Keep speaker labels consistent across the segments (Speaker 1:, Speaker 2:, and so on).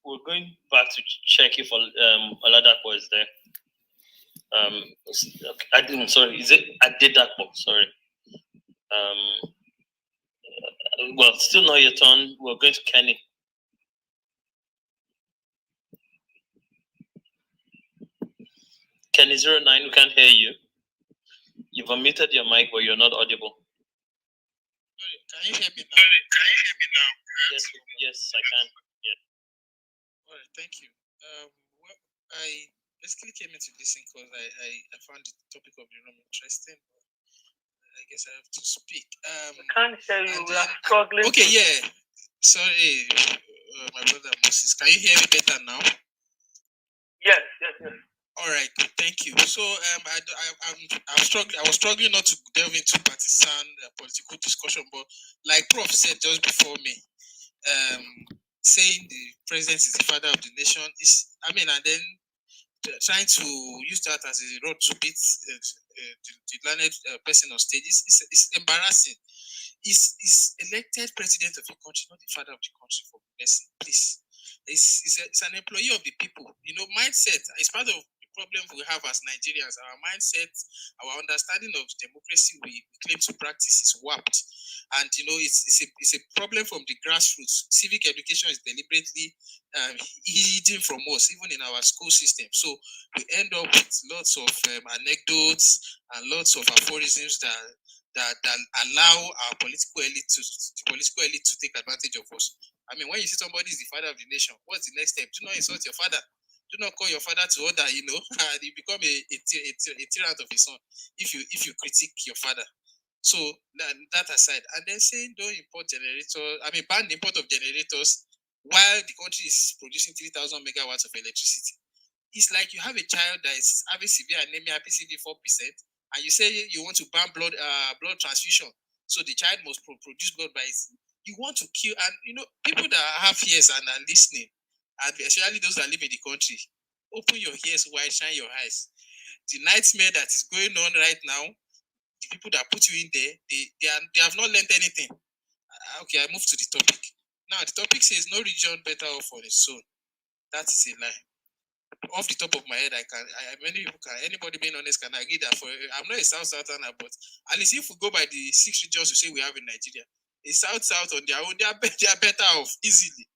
Speaker 1: We're going back to check if Oladapo is there. I didn't. Sorry, is it Adedapo? Sorry. Well, still not your turn. We're going to Kenny. Kenny 09, we can't hear you. You've unmuted your mic, but you're not audible.
Speaker 2: Can you hear me now?
Speaker 1: Yes, I can. Yeah.
Speaker 2: All right, thank you. Well, I basically came in to listen because I found the topic of the room interesting. I guess I have to speak.
Speaker 3: I can't hear you. We are struggling.
Speaker 2: Okay, yeah. Sorry, my brother Moses. Can you hear me better now?
Speaker 3: Yes.
Speaker 2: All right, good. Thank you. So, I was struggling not to delve into partisan political discussion, but like Prof said just before me, saying the president is the father of the nation is, and then trying to use that as a road to beat the learned person on stage is embarrassing. Is elected president of the country, not the father of the country, for blessing, please. It's an employee of the people. Mindset is part of the problem we have as Nigerians. Our mindset, our understanding of democracy we claim to practice is warped. And it's a problem from the grassroots. Civic education is deliberately hidden from us, even in our school system. So we end up with lots of anecdotes and lots of aphorisms that allow our political elite to take advantage of us. When you see somebody is the father of the nation, what's the next step? Do not insult your father. Do not call your father to order. And you become a tyrant of a son if you critique your father. So that aside, and then saying don't import generators. Ban the import of generators while the country is producing 3,000 megawatts of electricity. It's like you have a child that is having severe anemia, PCV 4%, and you say you want to ban blood transfusion, so the child must produce blood by it. You want to kill, and people that have ears and are listening, and especially those that live in the country, open your ears wide, shine your eyes. The nightmare that is going on right now, the people that put you in there, they have not learned anything. Okay, I move to the topic. Now the topic says no region better off on its own. That is a lie. Off the top of my head, many people can, anybody being honest can agree that I'm not a Southerner, but at least if we go by the 6 regions we say we have in Nigeria, a South on their own, they are better off easily.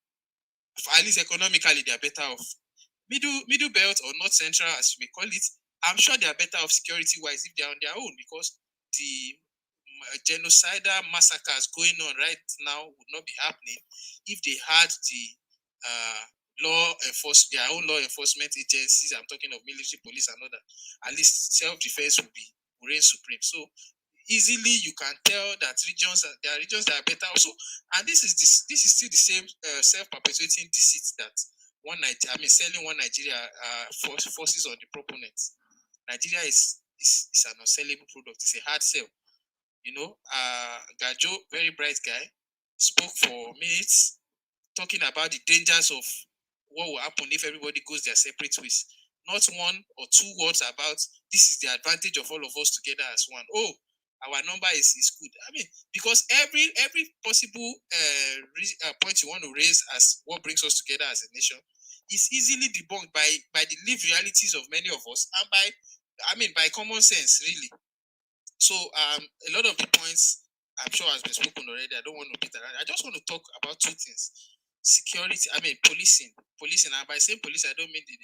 Speaker 2: At least economically, they are better off. Middle belt or North Central, as we call it, I'm sure they are better off security wise if they are on their own, because the genocidal massacres going on right now would not be happening if they had the their own law enforcement agencies. I'm talking of military, police, and other. At least self-defense will reign supreme. So easily you can tell that there are regions that are better also. And this is still the same self-perpetuating deceit that selling one Nigeria forces on the proponents. Nigeria is an unsellable product. It's a hard sell. Gajo, very bright guy, spoke for minutes talking about the dangers of what will happen if everybody goes their separate ways. Not one or two words about this is the advantage of all of us together as one. Oh, our number is good. Because every possible point you want to raise as what brings us together as a nation is easily debunked by the lived realities of many of us and by common sense, really. So a lot of the points I'm sure has been spoken already. I don't want to beat around. I just want to talk about two things: security. Policing. And by saying police, I don't mean the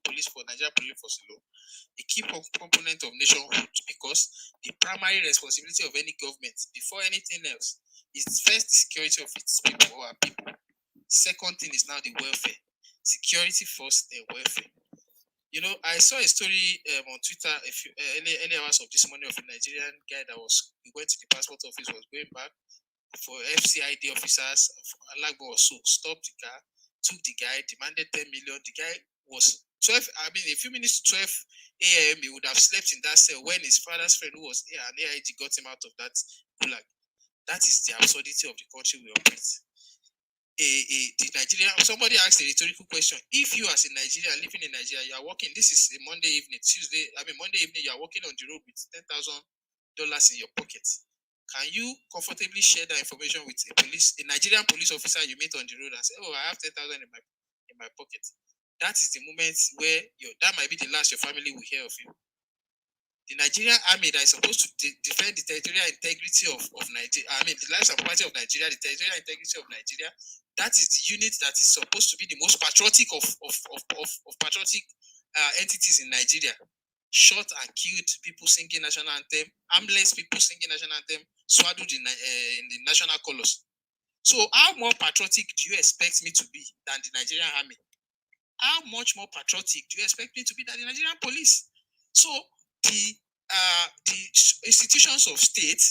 Speaker 2: police for Nigeria Police Force alone. A key component of nationhood, because the primary responsibility of any government, before anything else, is first the security of its people or our people. Second thing is now the welfare. Security first, then welfare. I saw a story on Twitter any hours of this morning of a Nigerian guy that he went to the passport office, was going back for FCID officers of Alagbo or so, stopped the car, took the guy, demanded 10 million. The guy was 12, a few minutes to 12 a.m. He would have slept in that cell when his father's friend, who was an AIG, got him out of that gulag. That is the absurdity of the country we operate. The Nigerian, somebody asked a rhetorical question. If you as a Nigerian living in Nigeria, you are working, this is a Monday evening, Monday evening, you are working on the road with $10,000 in your pocket. can you comfortably share that information with a Nigerian police officer you meet on the road and say, "Oh, I have 10,000 in my pocket"? That is the moment where that might be the last your family will hear of you. The Nigerian army that is supposed to defend the territorial integrity of Nigeria, the lives and property of Nigeria, the territorial integrity of Nigeria, that is the unit that is supposed to be the most patriotic of patriotic entities in Nigeria. Shot and killed people singing national anthem, armless people singing national anthem, swaddled in the national colors. So how more patriotic do you expect me to be than the Nigerian army? How much more patriotic do you expect me to be than the Nigerian police? So the institutions of state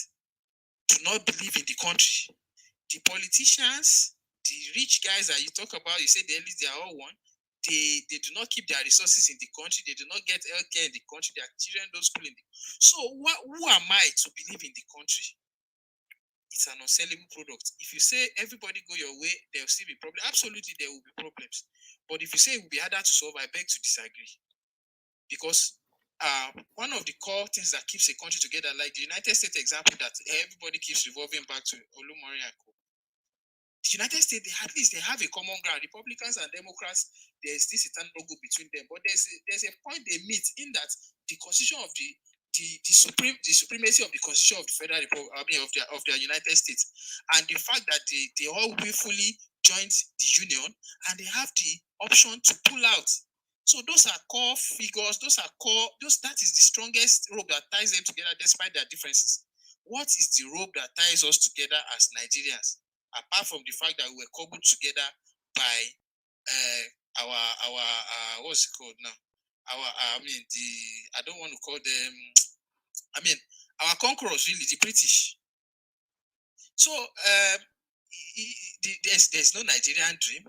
Speaker 2: do not believe in the country. The politicians, the rich guys that you talk about, you say the elites, they are all one. They do not keep their resources in the country. They do not get healthcare in the country. Their children don't school in the country. So who am I to believe in the country? It's an unsellable product. If you say everybody go your way, there will still be problems. Absolutely, there will be problems. But if you say it will be harder to solve, I beg to disagree. Because one of the core things that keeps a country together, like the United States example that everybody keeps revolving back to Olumori and Co. The United States, at least they have a common ground. Republicans and Democrats, there's this eternal go between them. But there's a point they meet in that the constitution of the supremacy of the constitution of the Federal Republic, of the United States, and the fact that they all willfully joined the union and they have the option to pull out. So those are core figures. That is the strongest rope that ties them together despite their differences. What is the rope that ties us together as Nigerians? Apart from the fact that we were cobbled together by our what's it called now? I don't want to call them. Our conquerors, really, the British. So there's no Nigerian dream.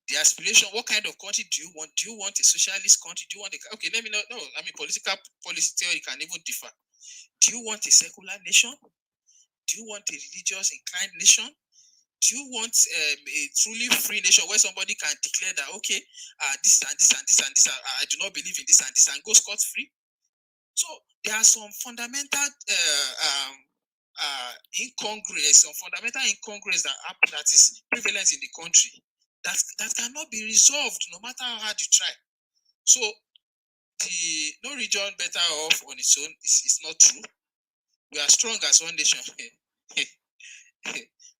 Speaker 2: The aspiration, what kind of country do you want? Do you want a socialist country? Do you want let me know. No, political policy theory can even differ. Do you want a secular nation? Do you want a religious inclined nation? Do you want a truly free nation where somebody can declare that, okay, this and this and this and this, I do not believe in this and this, and go scot-free? So there are some fundamental incongruence that is prevalent in the country that cannot be resolved no matter how hard you try. So the no region better off on its own is not true. We are strong as one nation.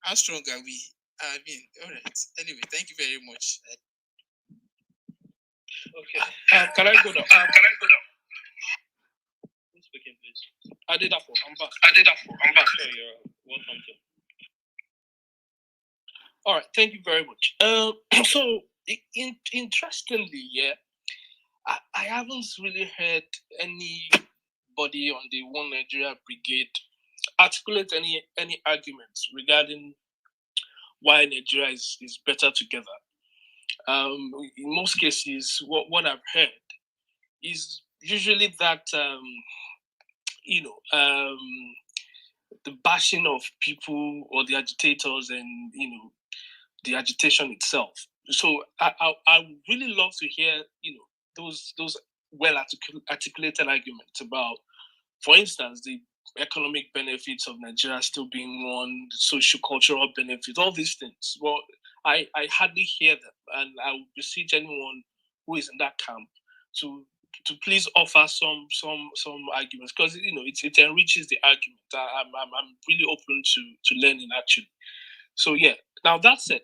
Speaker 2: How strong are we? All right. Anyway, thank you very much.
Speaker 4: Okay. Can I go down? Who's speaking, please? Adedapo, I'm back.
Speaker 1: Sure, you're welcome to.
Speaker 4: All right. Thank you very much. So, interestingly, yeah, I haven't really heard anybody on the One Nigeria Brigade articulate any arguments regarding why Nigeria is better together. In most cases, what I've heard is usually that the bashing of people or the agitators and the agitation itself. So I would really love to hear those well articulated arguments about, for instance, the economic benefits of Nigeria still being one, the social cultural benefits, all these things. Well, I hardly hear them, and I would beseech anyone who is in that camp to please offer some arguments, because it enriches the argument. I'm really open to learning, actually. So yeah. Now that said,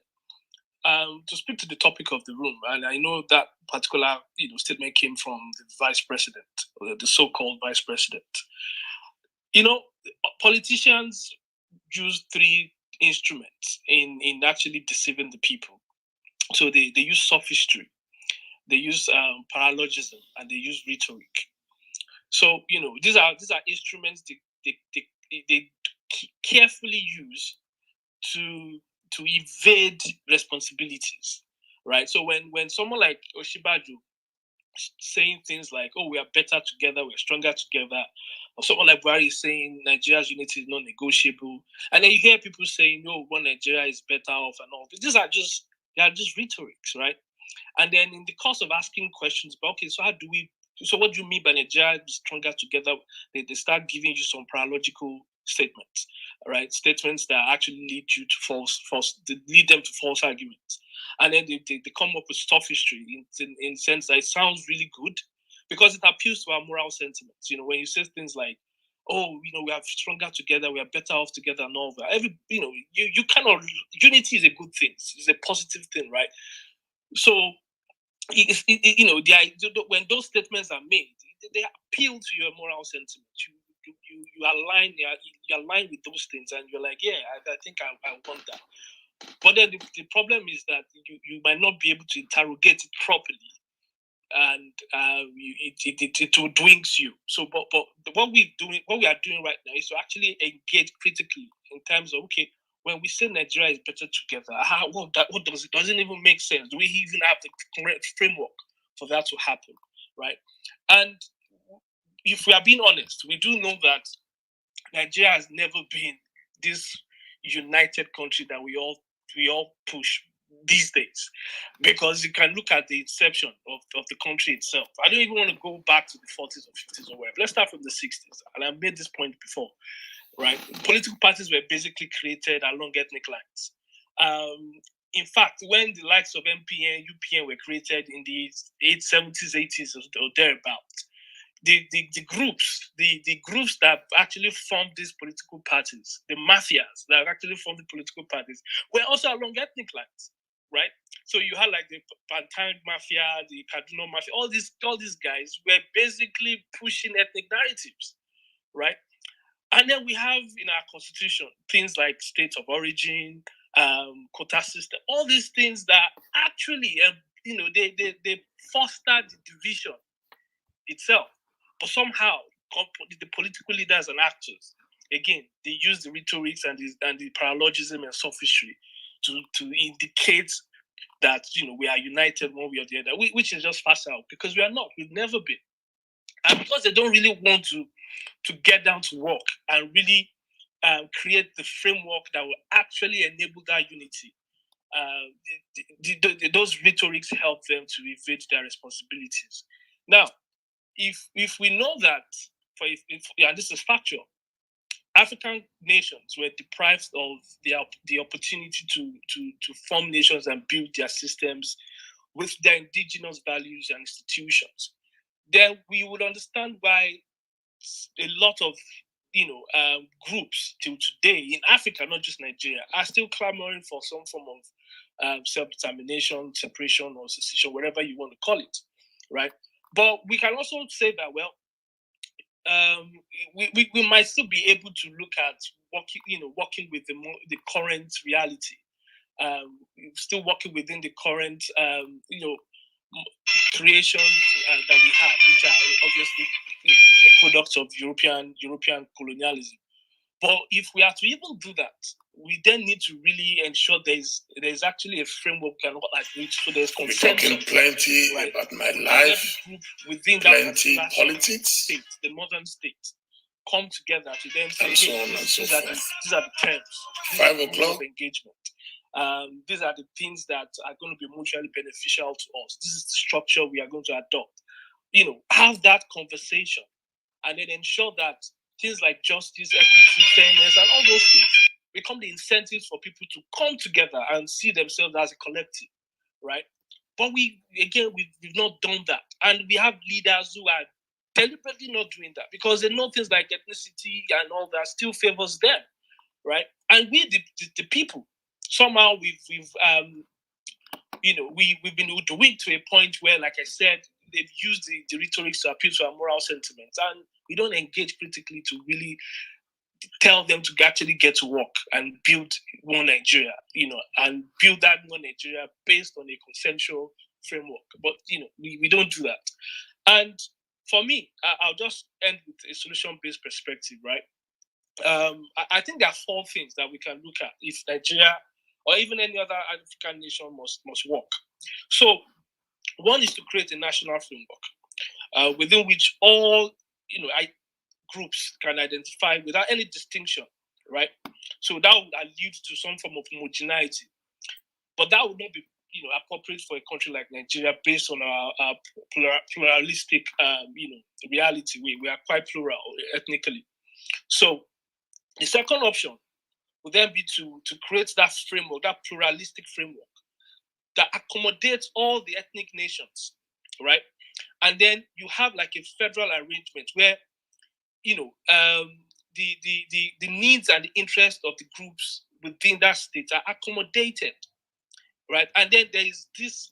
Speaker 4: to speak to the topic of the room, and I know that particular statement came from the vice president, or the so-called vice president. Politicians use three instruments in actually deceiving the people. So they use sophistry, they use paralogism, and they use rhetoric. So these are instruments they carefully use to evade responsibilities, right? So when someone like Osinbajo saying things like, "Oh, we are better together, we're stronger together," or someone like Buhari saying Nigeria's unity is non-negotiable, and then you hear people saying, "No, one Nigeria is better off," and all. They are just rhetorics, right? And then in the course of asking questions, but okay, so what do you mean by Nigeria is stronger together? They start giving you some paralogical statements, right? Statements that actually lead you to lead them to false arguments. And then they come up with sophistry in the sense that it sounds really good because it appeals to our moral sentiments. When you say things like, oh, we are stronger together, we are better off together, and all that. You kind of, unity is a good thing. It's a positive thing, right? So, when those statements are made, they appeal to your moral sentiments. You align, you align with those things, and you're like, yeah, I think I want that. But then the problem is that you might not be able to interrogate it properly, and it will dwindle you. So, but what we are doing right now is to actually engage critically in terms of, okay, when we say Nigeria is better together, what does it? Doesn't even make sense. Do we even have the correct framework for that to happen, right? And if we are being honest, we do know that Nigeria has never been this united country that we all push these days, because you can look at the inception of the country itself. I don't even want to go back to the 40s or 50s or whatever. Let's start from the 60s. And I made this point before, right? Political parties were basically created along ethnic lines. In fact, when the likes of MPN, UPN were created in the 70s, 80s or thereabouts, the groups that actually formed these political parties, the mafias that actually formed the political parties, were also along ethnic lines, right? So you had like the Pantang Mafia, the Kaduna Mafia, all these guys were basically pushing ethnic narratives, right? And then we have in our constitution things like state of origin, quota system, all these things that actually, they foster the division itself. But somehow, the political leaders and actors, again, they use the rhetorics and the paralogism and sophistry to indicate that we are united one way or the other, which is just fast out, because we are not. We've never been, and because they don't really want to get down to work and really create the framework that will actually enable that unity. Those rhetorics help them to evade their responsibilities. Now, if we know that, and this is factual, African nations were deprived of the opportunity to form nations and build their systems with their indigenous values and institutions, then we would understand why a lot of groups till today in Africa, not just Nigeria, are still clamoring for some form of self-determination, separation, or secession, whatever you want to call it, right? But we can also say that, well, we might still be able to look at working with the current reality, still working within the current creations that we have, which are obviously products of European colonialism. But if we are to even do that, we then need to really ensure there's actually a framework and what like which so there's consensus.
Speaker 5: We're talking plenty about my life,
Speaker 4: within
Speaker 5: plenty
Speaker 4: that
Speaker 5: politics,
Speaker 4: state, the modern state, come together to then say,
Speaker 5: and so on and so forth.
Speaker 4: These are the terms.
Speaker 5: 5 o'clock
Speaker 4: of engagement. These are the things that are going to be mutually beneficial to us. This is the structure we are going to adopt. Have that conversation, and then ensure that things like justice, equity, fairness, and all those things become the incentives for people to come together and see themselves as a collective, right? But we've not done that. And we have leaders who are deliberately not doing that because they know things like ethnicity and all that still favors them, right? And we, the people, somehow we've been doing to a point where, like I said, they've used the rhetoric to appeal to our moral sentiments, and we don't engage critically to really tell them to actually get to work and build one Nigeria, and build that one Nigeria based on a consensual framework. But we don't do that. And for me, I'll just end with a solution-based perspective, right? I think there are 4 things that we can look at if Nigeria or even any other African nation must work. So, one is to create a national framework within which all groups can identify without any distinction, right? So that would allude to some form of homogeneity, but that would not be appropriate for a country like Nigeria based on our pluralistic reality. We are quite plural ethnically. So The second option would then be to create that framework, that pluralistic framework that accommodates all the ethnic nations, right? And then you have like a federal arrangement where, the needs and the interests of the groups within that state are accommodated, right? And then there is this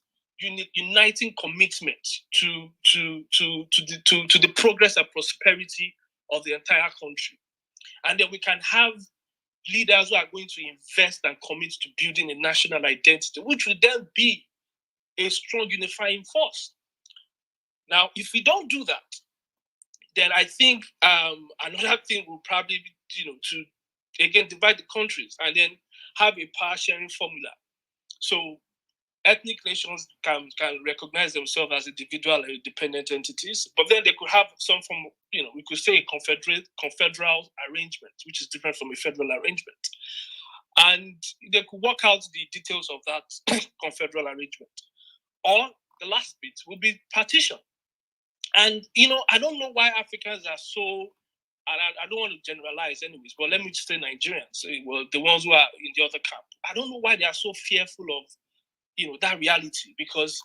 Speaker 4: uniting commitment to the progress and prosperity of the entire country. And then we can have leaders who are going to invest and commit to building a national identity, which will then be a strong unifying force. Now, if we don't do that, then I think another thing will probably be, to again divide the countries and then have a power sharing formula. So ethnic nations can recognize themselves as individual and independent entities, but then they could have some form, we could say a confederal arrangement, which is different from a federal arrangement. And they could work out the details of that confederal arrangement. Or the last bit will be partition. And, I don't know why Africans are so, and I don't want to generalize anyways, but let me just say Nigerians, well, the ones who are in the other camp, I don't know why they are so fearful of, that reality, because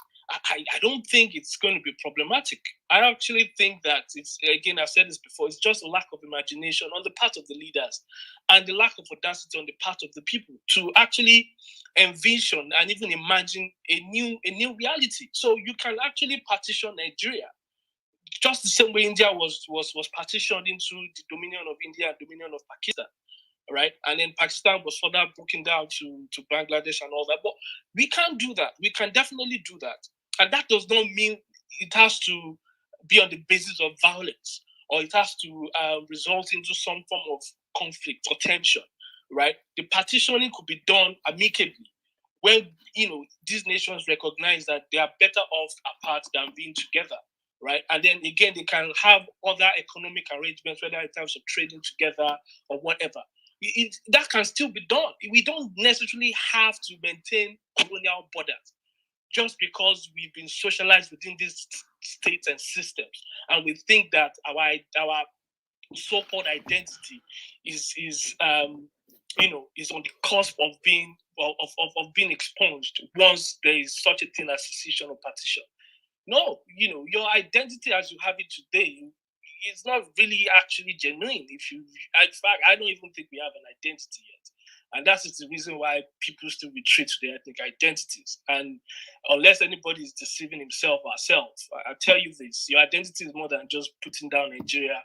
Speaker 4: I don't think it's going to be problematic. I actually think that it's, again, I've said this before, it's just a lack of imagination on the part of the leaders and the lack of audacity on the part of the people to actually envision and even imagine a new reality. So you can actually partition Nigeria just the same way India was partitioned into the dominion of India and dominion of Pakistan, right? And then Pakistan was further broken down to Bangladesh and all that. But we can't do that. We can definitely do that. And that does not mean it has to be on the basis of violence or it has to result into some form of conflict or tension, right? The partitioning could be done amicably when, these nations recognize that they are better off apart than being together. Right. And then again, they can have other economic arrangements, whether in terms of trading together or whatever. That can still be done. We don't necessarily have to maintain colonial borders just because we've been socialized within these states and systems. And we think that our so-called identity is on the cusp of being being expunged once there is such a thing as secession or partition. No, your identity as you have it today is not really actually genuine. In fact, I don't even think we have an identity yet. And that is the reason why people still retreat to their ethnic identities. And unless anybody is deceiving himself or herself, I tell you this, your identity is more than just putting down Nigeria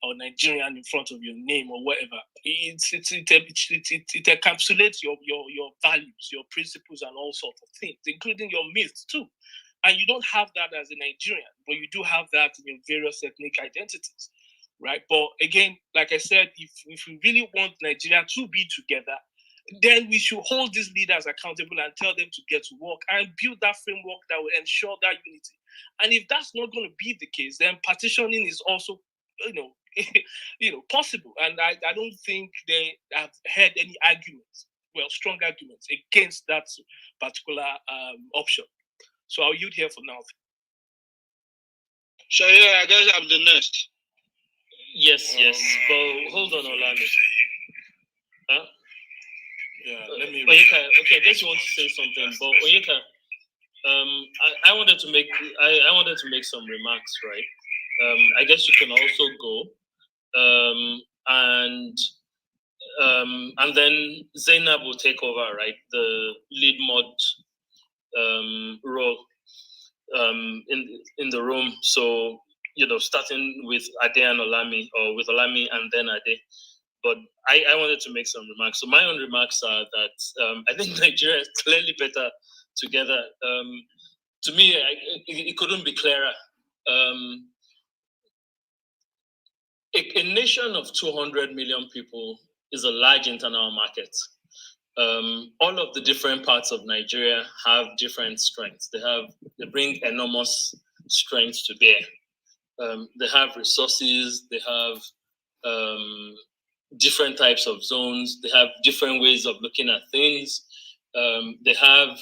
Speaker 4: or Nigerian in front of your name or whatever. It encapsulates your values, your principles, and all sorts of things, including your myths too. And you don't have that as a Nigerian, but you do have that in your various ethnic identities, right? But again, like I said, if we really want Nigeria to be together, then we should hold these leaders accountable and tell them to get to work and build that framework that will ensure that unity. And if that's not going to be the case, then partitioning is also, possible. And I don't think they have heard any arguments, strong arguments against that particular option. So I'll yield here for now.
Speaker 3: So yeah, I guess I'm the next.
Speaker 1: Yes. But hold on, Olami. Huh?
Speaker 5: Yeah, let me.
Speaker 1: Oyeka, okay, I guess you want to say something, but Oyeka, I wanted to make some remarks, right? I guess you can also go, and then Zainab will take over, right? The lead mod role in the room. So starting with Ade and Olami, or with Olami and then Ade. But I wanted to make some remarks. So my own remarks are that I think Nigeria is clearly better together. To me, it couldn't be clearer. A nation of 200 million people is a large internal market. All of the different parts of Nigeria have different strengths. They bring enormous strengths to bear. They have resources. They have different types of zones. They have different ways of looking at things. They have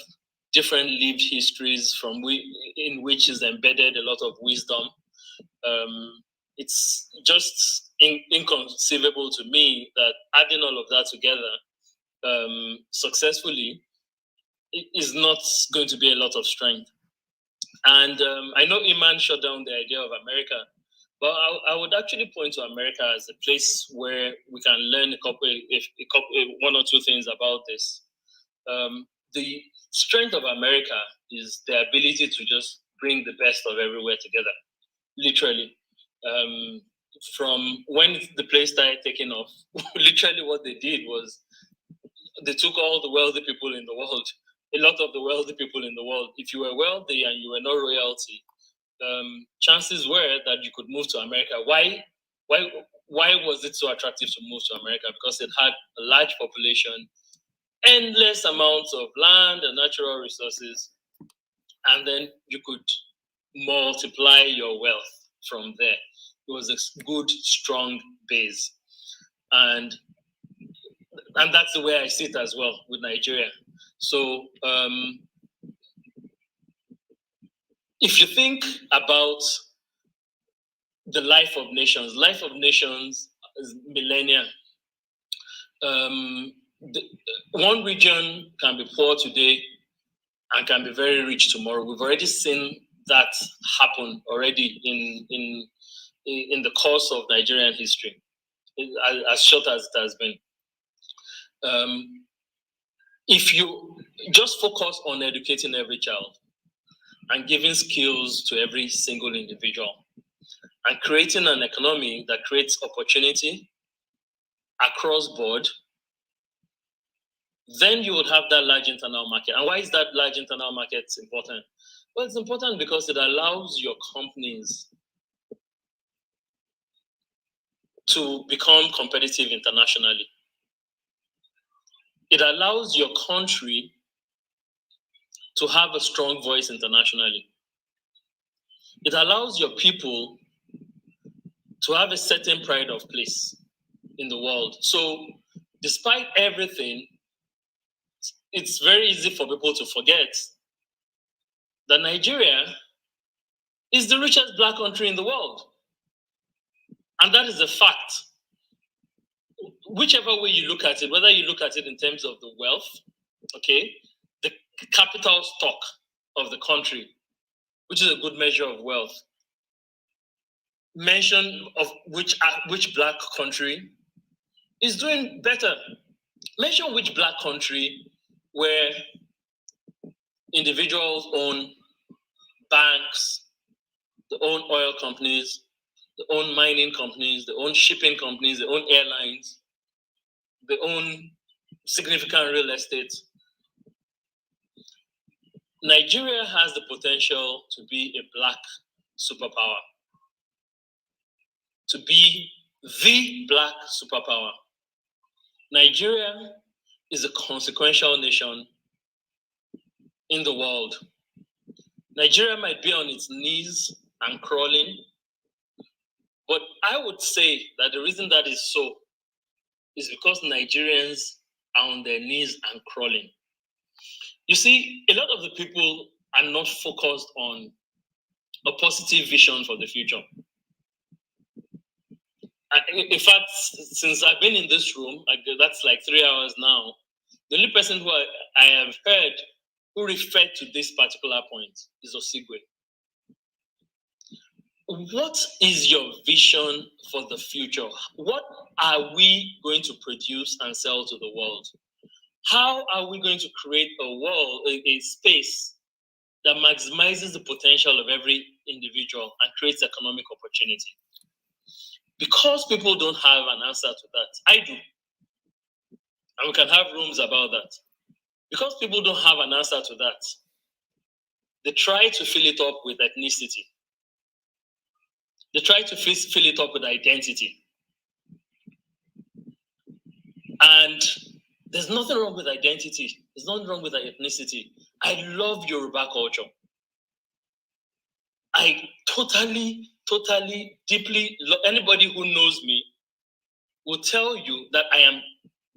Speaker 1: different lived histories in which is embedded a lot of wisdom. It's just inconceivable to me that adding all of that together successfully is not going to be a lot of strength. And I know Iman shut down the idea of America, but I would actually point to America as a place where we can learn one or two things about this. The strength of America is the ability to just bring the best of everywhere together, literally. From when the place started taking off, literally what they did was they took all the wealthy people in the world, a lot of the wealthy people in the world. If you were wealthy and you were not royalty, chances were that you could move to America. Why was it so attractive to move to America? Because it had a large population, endless amounts of land and natural resources, and then you could multiply your wealth from there. It was a good, strong base. And that's the way I see it as well with Nigeria. So if you think about the life of nations is millennia. One region can be poor today and can be very rich tomorrow. We've already seen that happen already in the course of Nigerian history, as short as it has been. If you just focus on educating every child and giving skills to every single individual and creating an economy that creates opportunity across board, then you would have that large internal market. And why is that large internal market important? Well, it's important because it allows your companies to become competitive internationally. It allows your country to have a strong voice internationally. It allows your people to have a certain pride of place in the world. So despite everything, it's very easy for people to forget that Nigeria is the richest black country in the world. And that is a fact. Whichever way you look at it, whether you look at it in terms of the wealth, okay, the capital stock of the country, which is a good measure of wealth, mention of which black country is doing better. Mention which black country where individuals own banks, they own oil companies, they own mining companies, they own shipping companies, they own airlines, they own significant real estate. Nigeria has the potential to be a black superpower, to be the black superpower. Nigeria is a consequential nation in the world. Nigeria might be on its knees and crawling, but I would say that the reason that is so is because Nigerians are on their knees and crawling. You see, a lot of the people are not focused on a positive vision for the future. In fact, since I've been in this room, that's like 3 hours now, the only person who I have heard who referred to this particular point is Osigwe. What is your vision for the future? What are we going to produce and sell to the world? How are we going to create a world, a space that maximizes the potential of every individual and creates economic opportunity? Because people don't have an answer to that, I do. And we can have rooms about that. Because people don't have an answer to that, they try to fill it up with ethnicity. They try to fill it up with identity. And there's nothing wrong with identity. There's nothing wrong with ethnicity. I love Yoruba culture. I totally, deeply love. Anybody who knows me will tell you that I am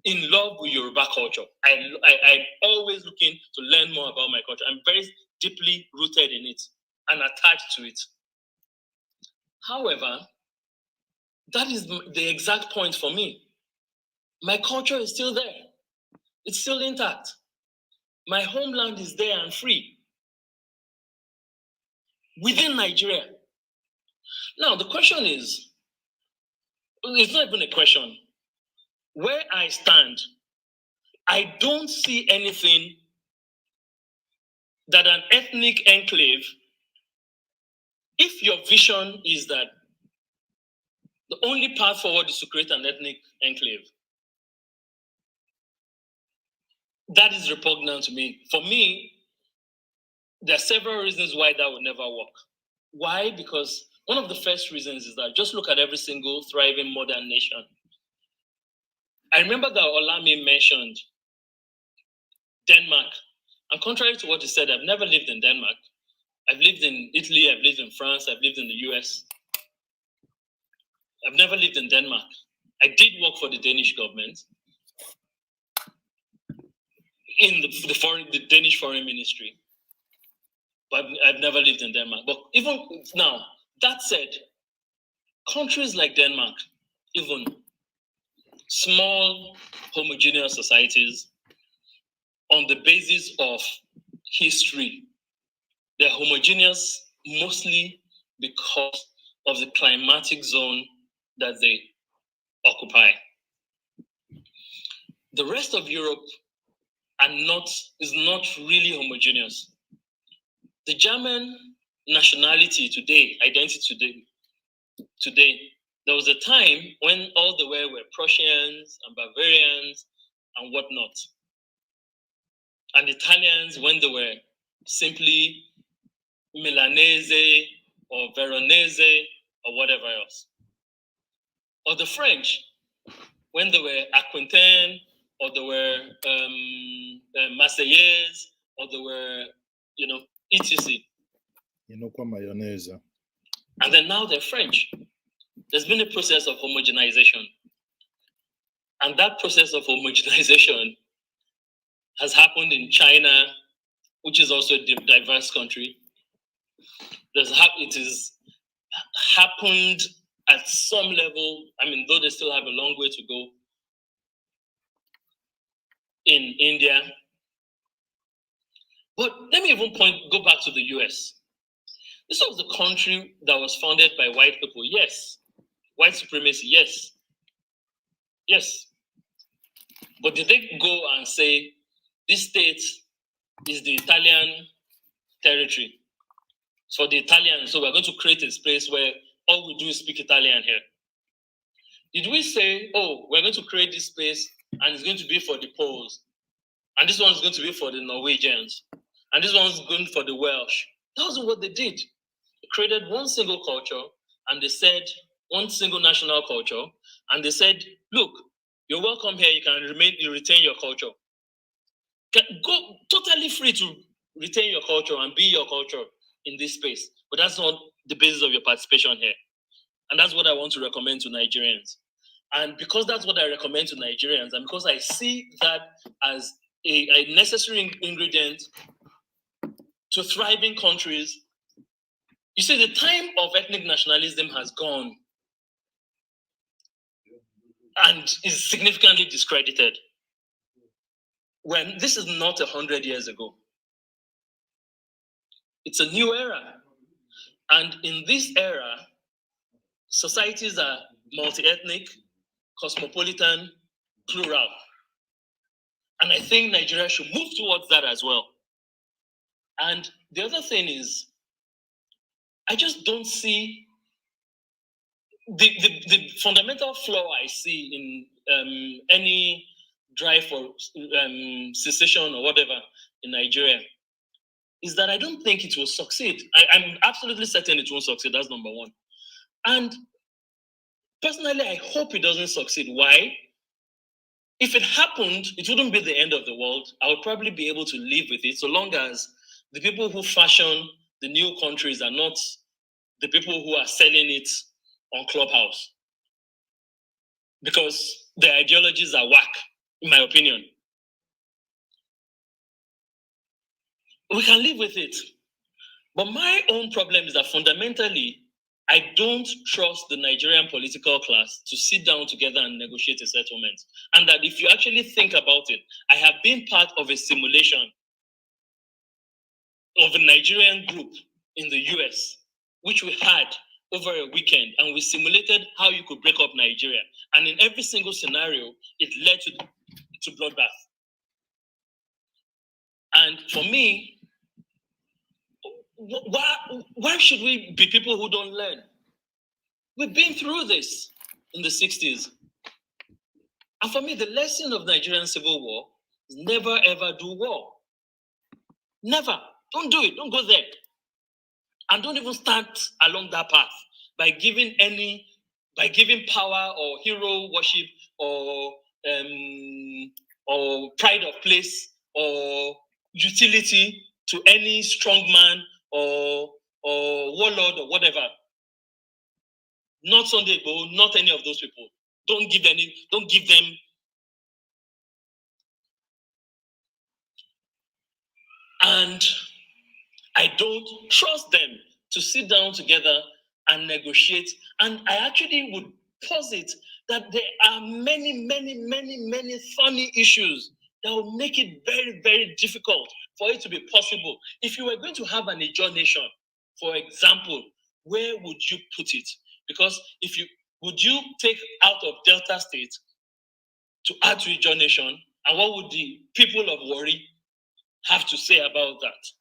Speaker 1: in love with Yoruba culture. I'm always looking to learn more about my culture. I'm very deeply rooted in it and attached to it. However, That is the exact point for me. My culture is still there. It's still intact. My homeland is there and free within Nigeria. Now, the question is, it's not even a question. Where I stand, I don't see anything that an ethnic enclave, if your vision is that the only path forward is to create an ethnic enclave, that is repugnant to me. For me, there are several reasons why that would never work. Why? Because one of the first reasons is that just look at every single thriving modern nation. I remember that Olami mentioned Denmark. And contrary to what he said, I've never lived in Denmark. I've lived in Italy, I've lived in France, I've lived in the US. I've never lived in Denmark. I did work for the Danish government in the Danish Foreign Ministry, but I've never lived in Denmark. But even now, that said, countries like Denmark, even small homogeneous societies, on the basis of history, they're homogeneous mostly because of the climatic zone that they occupy. The rest of Europe is not really homogeneous. The German nationality identity today, there was a time when all the way were Prussians and Bavarians and whatnot. And Italians, when they were simply Milanese or Veronese or whatever else. Or the French, when they were Aquitaine or they were Marseillaise or they were, etc.
Speaker 6: Mayonnaise.
Speaker 1: And then now they're French. There's been a process of homogenization. And that process of homogenization has happened in China, which is also a diverse country. It has happened at some level, though they still have a long way to go, in India. But let me even go back to the US. This was the country that was founded by white people. Yes. White supremacy, yes. Yes. But did they go and say, this state is the Italian territory? It's for the Italians, so we're going to create a space where all we do is speak Italian here. Did we say, we're going to create this space and it's going to be for the Poles, and this one's going to be for the Norwegians, and this one's going for the Welsh? That wasn't what they did. They created one single culture, and they said, one single national culture, and they said, look, you're welcome here, you retain your culture. Go totally free to retain your culture and be your culture in this space. But that's not the basis of your participation here. And that's what I want to recommend to Nigerians. And because that's what I recommend to Nigerians, and because I see that as a necessary ingredient to thriving countries, you see, the time of ethnic nationalism has gone and is significantly discredited. When this is not 100 years ago. It's a new era. And in this era, societies are multi-ethnic, cosmopolitan, plural. And I think Nigeria should move towards that as well. And the other thing is, I just don't see the fundamental flaw I see in any drive for secession or whatever in Nigeria is that I don't think it will succeed. I'm absolutely certain it won't succeed. That's number one. And personally, I hope it doesn't succeed. Why? If it happened, it wouldn't be the end of the world. I would probably be able to live with it, so long as the people who fashion the new countries are not the people who are selling it on Clubhouse. Because their ideologies are whack, in my opinion. We can live with it. But my own problem is that fundamentally, I don't trust the Nigerian political class to sit down together and negotiate a settlement. And that if you actually think about it, I have been part of a simulation of a Nigerian group in the US, which we had over a weekend, and we simulated how you could break up Nigeria. And in every single scenario, it led to bloodbath. And for me, why should we be people who don't learn? We've been through this in the 60s. And for me, the lesson of Nigerian civil war is never, ever do war. Never. Don't do it. Don't go there. And don't even start along that path by giving power or hero worship or pride of place or utility to any strong man or warlord or whatever. Not Sunday Igboho, not any of those people. Don't give them. And I don't trust them to sit down together and negotiate. And I actually would posit that there are many, many, many, many funny issues that will make it very, very difficult for it to be possible. If you were going to have an Ijaw nation, for example, where would you put it? Because would you take out of Delta State to add to Ijaw nation? And what would the people of Warri have to say about that?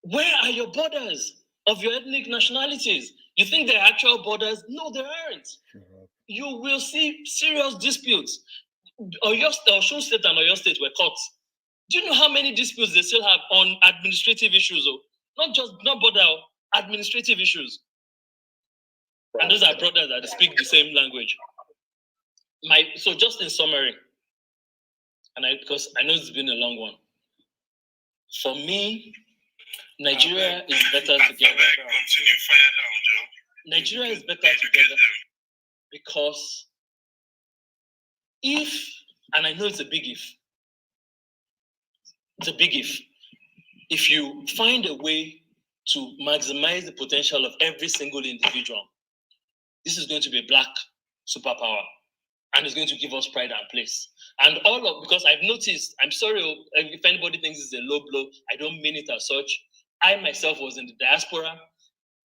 Speaker 1: Where are your borders of your ethnic nationalities? You think they're actual borders? No, they aren't. You will see serious disputes. Osun State and Oyo State were caught. Do you know how many disputes they still have on administrative issues? Not border, administrative issues. And those are brothers that speak the same language. So just in summary, because I know it's been a long one. For me, Nigeria is better together. Nigeria is better together because and I know it's a big if you find a way to maximize the potential of every single individual, this is going to be a black superpower, and it's going to give us pride and place. And because I've noticed, I'm sorry if anybody thinks it's a low blow, I don't mean it as such. I myself was in the diaspora.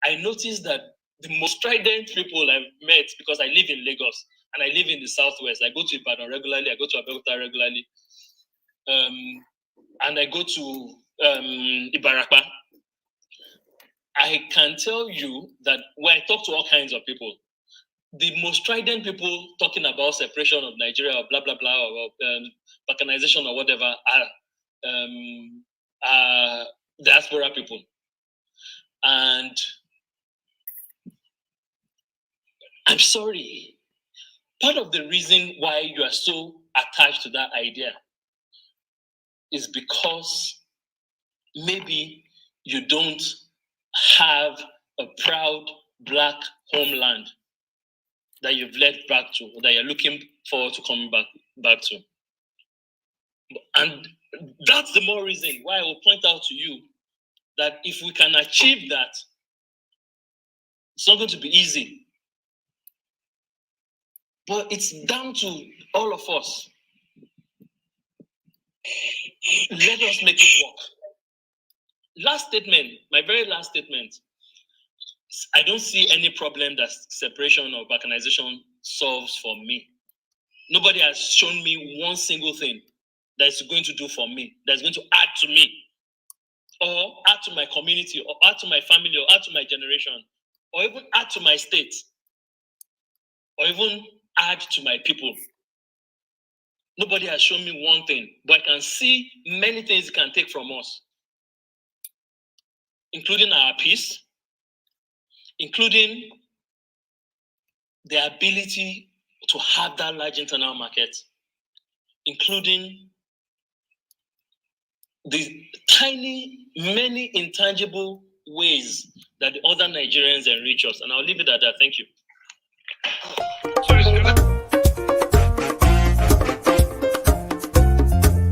Speaker 1: I noticed that the most strident people I've met, because I live in Lagos and I live in the Southwest. I go to Ibadan regularly, I go to Abeokuta regularly, and I go to Ibarakpa. I can tell you that when I talk to all kinds of people, the most strident people talking about separation of Nigeria or blah, blah, blah, or balkanization or whatever are diaspora people. And I'm sorry, part of the reason why you are so attached to that idea is because maybe you don't have a proud black homeland that you've led back to, or that you're looking forward to coming back to. And that's the more reason why I will point out to you that if we can achieve that, it's not going to be easy. But it's down to all of us. Let us make it work. Last statement, my very last statement. I don't see any problem that separation or balkanization solves for me. Nobody has shown me one single thing that's going to do for me, that's going to add to me, or add to my community, or add to my family, or add to my generation, or even add to my state, or even add to my people. Nobody has shown me one thing, but I can see many things it can take from us, including our peace, including the ability to have that large internal market, including the many intangible ways that the other Nigerians enrich us. And I'll leave it at that. Thank you.
Speaker 4: Sorry.